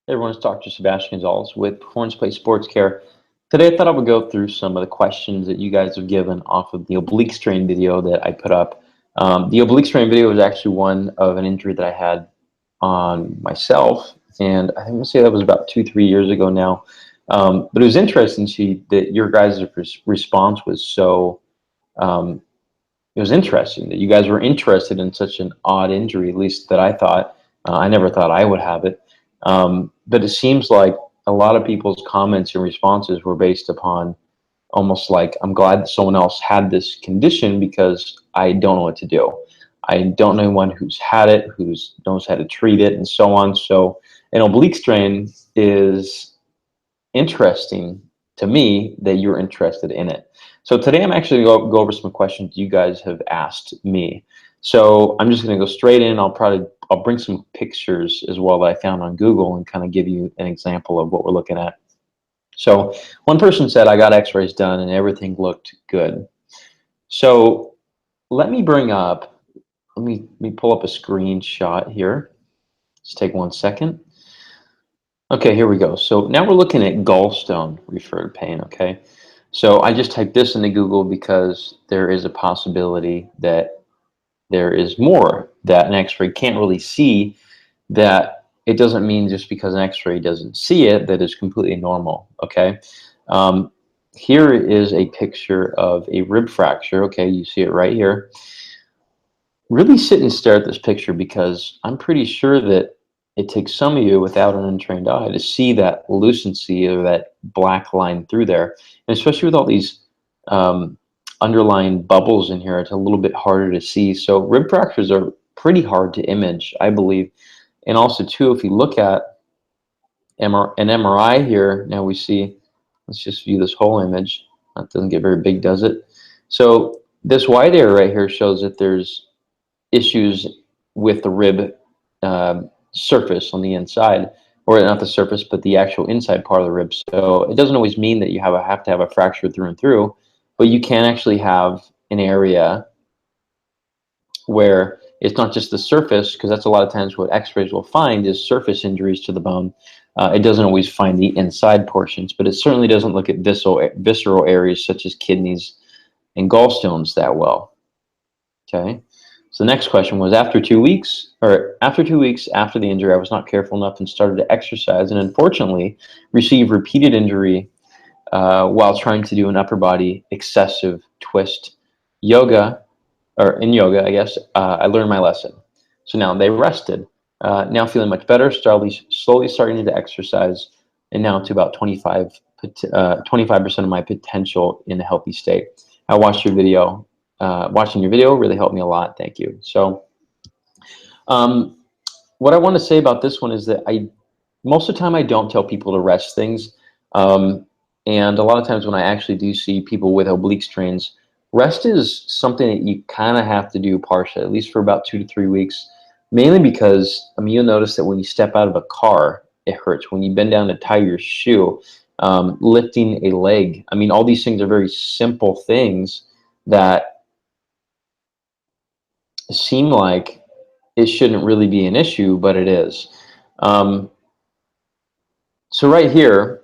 Hey everyone, it's Dr. Sebastian Gonzalez with Performance Play Sports Care. Today I thought I would go through some of the questions that you guys have given off of the oblique strain video that I put up. The oblique strain video was actually one of an injury that I had on myself, and I think I'll say that was about 2-3 years ago now. But it was interesting to see that your guys' response was so, it was interesting that you guys were interested in such an odd injury, at least that I thought. I never thought I would have it. But it seems like a lot of people's comments and responses were based upon almost like, I'm glad that someone else had this condition because I don't know what to do. I don't know anyone who's had it, who knows how to treat it, and so on. So an oblique strain is interesting to me that you're interested in it. So today I'm actually going to go over some questions you guys have asked me. So I'm just going to go straight in. I'll bring some pictures as well that I found on Google and kind of give you an example of what we're looking at. So one person said, I got x-rays done and everything looked good. So let me pull up a screenshot here. Just take 1 second. Okay, here we go. So now we're looking at gallstone referred pain, okay? So I just typed this into Google because there is a possibility that there is more that an x-ray can't really see. That it doesn't mean just because an x-ray doesn't see it that it's completely normal, okay? Here is a picture of a rib fracture, okay? You see it right here. Really sit and stare at this picture because I'm pretty sure that it takes some of you without an untrained eye to see that lucency or that black line through there. And especially with all these underlying bubbles in here, it's a little bit harder to see. So rib fractures are pretty hard to image, I believe. And also too, if you look at an MRI here, now we see, let's just view this whole image. That doesn't get very big, does it? So this white area right here shows that there's issues with the rib surface on the inside, or not the surface, but the actual inside part of the rib. So it doesn't always mean that you have to have a fracture through and through, but you can actually have an area where it's not just the surface, because that's a lot of times what x-rays will find is surface injuries to the bone. It doesn't always find the inside portions, but it certainly doesn't look at visceral areas such as kidneys and gallstones that well. Okay. So the next question was, after 2 weeks after the injury, I was not careful enough and started to exercise, and unfortunately received repeated injury while trying to do an upper body excessive twist in yoga, I guess. I learned my lesson. So now they rested. Now feeling much better, slowly starting to exercise, and now to about 25% of my potential in a healthy state. I watched your video. Watching your video really helped me a lot. Thank you. So what I want to say about this one is that most of the time I don't tell people to rest things. And a lot of times when I actually do see people with oblique strains, rest is something that you kind of have to do partially, at least for about 2 to 3 weeks, mainly because, I mean, you'll notice that when you step out of a car, it hurts. When you bend down to tie your shoe, lifting a leg, I mean, all these things are very simple things that seem like it shouldn't really be an issue, but it is. So right here,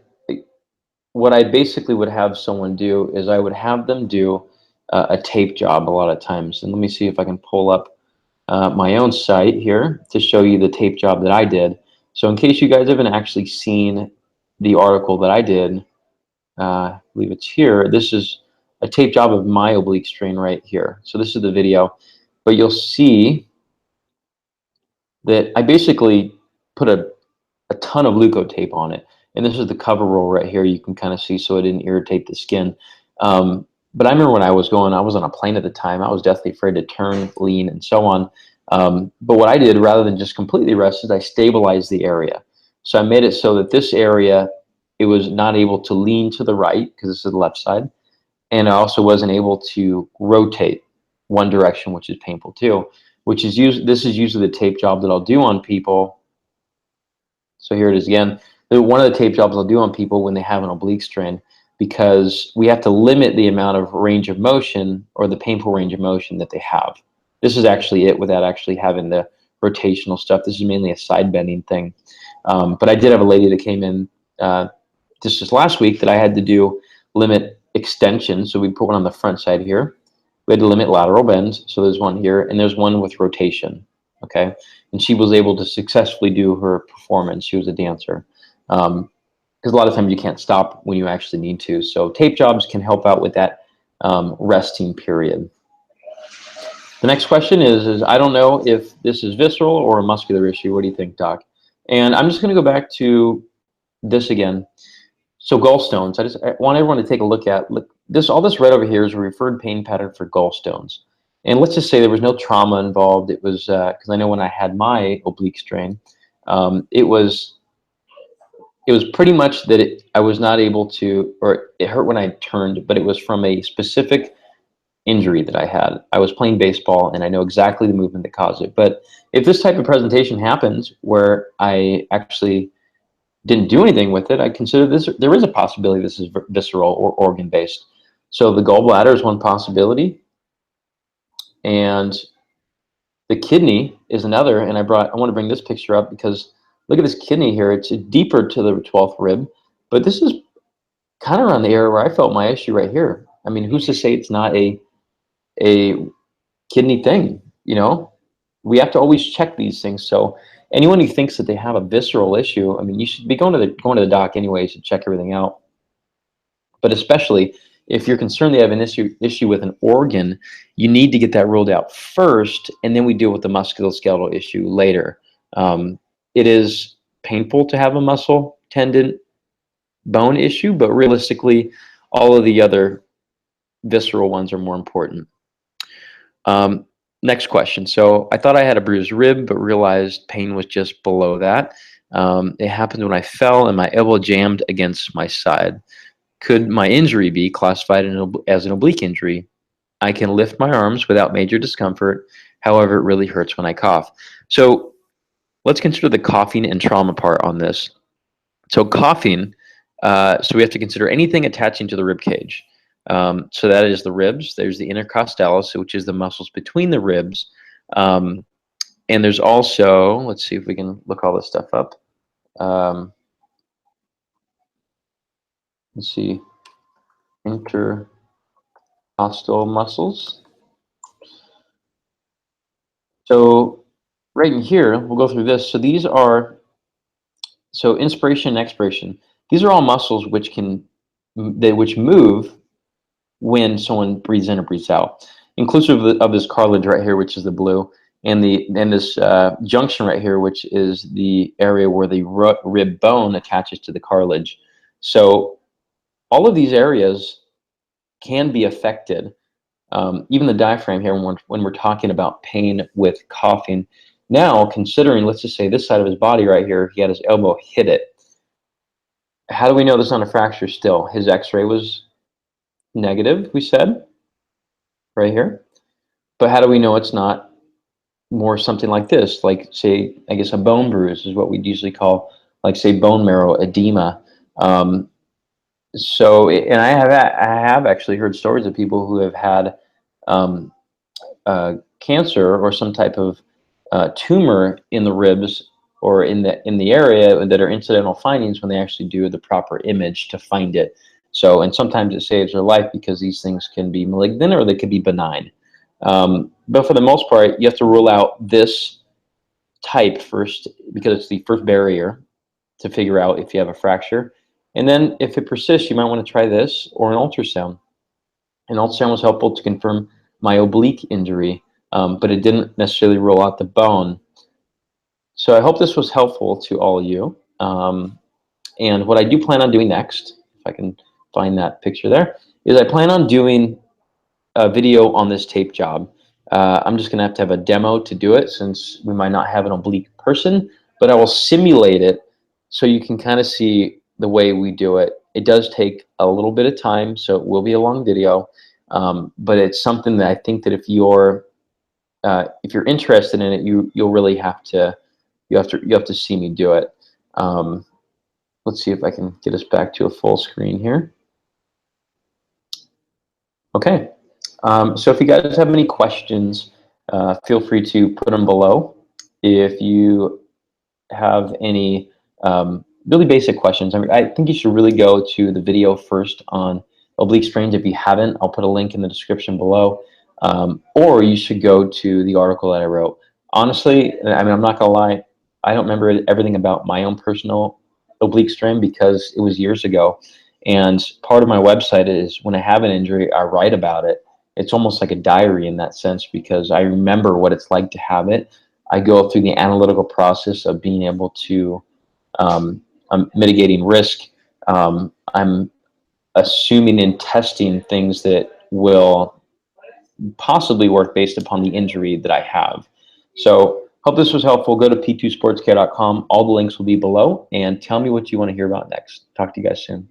what I basically would have someone do is I would have them do a tape job a lot of times. And let me see if I can pull up my own site here to show you the tape job that I did. So in case you guys haven't actually seen the article that I did, I believe it's here. This is a tape job of my oblique strain right here. So this is the video. But you'll see that I basically put a ton of Leukotape on it. And this is the cover roll right here. You can kind of see so it didn't irritate the skin. But I remember when I was on a plane at the time, I was deathly afraid to turn, lean, and so on. But what I did, rather than just completely rest, is I stabilized the area. So I made it so that this area, it was not able to lean to the right, because this is the left side. And I also wasn't able to rotate one direction, which is painful too. This is usually the tape job that I'll do on people. So here it is again. One of the tape jobs I'll do on people when they have an oblique strain, because we have to limit the amount of range of motion, or the painful range of motion, that they have. This is actually it without actually having the rotational stuff. This is mainly a side bending thing. But I did have a lady that came in just last week that I had to do limit extension. So we put one on the front side here. We had to limit lateral bend. So there's one here, and there's one with rotation. Okay, and she was able to successfully do her performance. She was a dancer. Because a lot of times you can't stop when you actually need to. So tape jobs can help out with that resting period. The next question is I don't know if this is visceral or a muscular issue. What do you think, Doc? And I'm just going to go back to this again. So gallstones, I want everyone to take a look at this. All this red over here is a referred pain pattern for gallstones. And let's just say there was no trauma involved. It was because I know when I had my oblique strain, it was pretty much that I was not able to, or it hurt when I turned, but it was from a specific injury that I had. I was playing baseball and I know exactly the movement that caused it. But if this type of presentation happens where I actually didn't do anything with it, I consider there is a possibility this is visceral or organ based. So the gallbladder is one possibility, and the kidney is another. And I want to bring this picture up because look at this kidney here. It's deeper to the 12th rib, but this is kind of around the area where I felt my issue right here. I mean, who's to say it's not a kidney thing? You know, we have to always check these things. So anyone who thinks that they have a visceral issue, I mean, you should be going to the doc anyways to check everything out. But especially if you're concerned they have an issue with an organ, you need to get that ruled out first, and then we deal with the musculoskeletal issue later. It is painful to have a muscle, tendon, bone issue, but realistically, all of the other visceral ones are more important. Next question. So I thought I had a bruised rib, but realized pain was just below that. It happened when I fell and my elbow jammed against my side. Could my injury be classified as an oblique injury? I can lift my arms without major discomfort. However, it really hurts when I cough. So let's consider the coughing and trauma part on this. So coughing, so we have to consider anything attaching to the rib cage. So that is the ribs. There's the intercostalis, which is the muscles between the ribs. And there's also, let's see if we can look all this stuff up. Let's see, intercostal muscles. So right in here, we'll go through this. So these are, so inspiration and expiration. These are all muscles which move when someone breathes in or breathes out, inclusive of this cartilage right here, which is the blue, and this junction right here, which is the area where the rib bone attaches to the cartilage. So all of these areas can be affected. Even the diaphragm here, when we're talking about pain with coughing. Now, considering, let's just say this side of his body right here, he had his elbow hit it. How do we know there's not a fracture still? His x-ray was negative, we said, right here. But how do we know it's not more something like this? Like, say, I guess a bone bruise is what we'd usually call, like, say, bone marrow edema. So, and I have actually heard stories of people who have had cancer or some type of tumor in the ribs or in the area that are incidental findings when they actually do the proper image to find it. So, and sometimes it saves their life because these things can be malignant or they could be benign. But for the most part, you have to rule out this type first because it's the first barrier to figure out if you have a fracture. And then if it persists, you might want to try this or an ultrasound. An ultrasound was helpful to confirm my oblique injury, but it didn't necessarily rule out the bone. So I hope this was helpful to all of you. And what I do plan on doing next, if I can find that picture there, is I plan on doing a video on this tape job. I'm just going to have a demo to do it since we might not have an oblique person, but I will simulate it so you can kind of see the way we do it. It does take a little bit of time, so it will be a long video, but it's something that I think that if you're interested in it, you'll really have to see me do it. Let's see if I can get us back to a full screen here. Okay, so if you guys have any questions, feel free to put them below. If you have any Really basic questions. I mean, I think you should really go to the video first on oblique sprains. If you haven't, I'll put a link in the description below. Or you should go to the article that I wrote. Honestly, I mean, I'm not gonna lie, I don't remember everything about my own personal oblique strain because it was years ago. And part of my website is when I have an injury, I write about it. It's almost like a diary in that sense because I remember what it's like to have it. I go through the analytical process of being able to I'm mitigating risk. I'm assuming and testing things that will possibly work based upon the injury that I have. So hope this was helpful. Go to p2sportscare.com. All the links will be below, and tell me what you want to hear about next. Talk to you guys soon.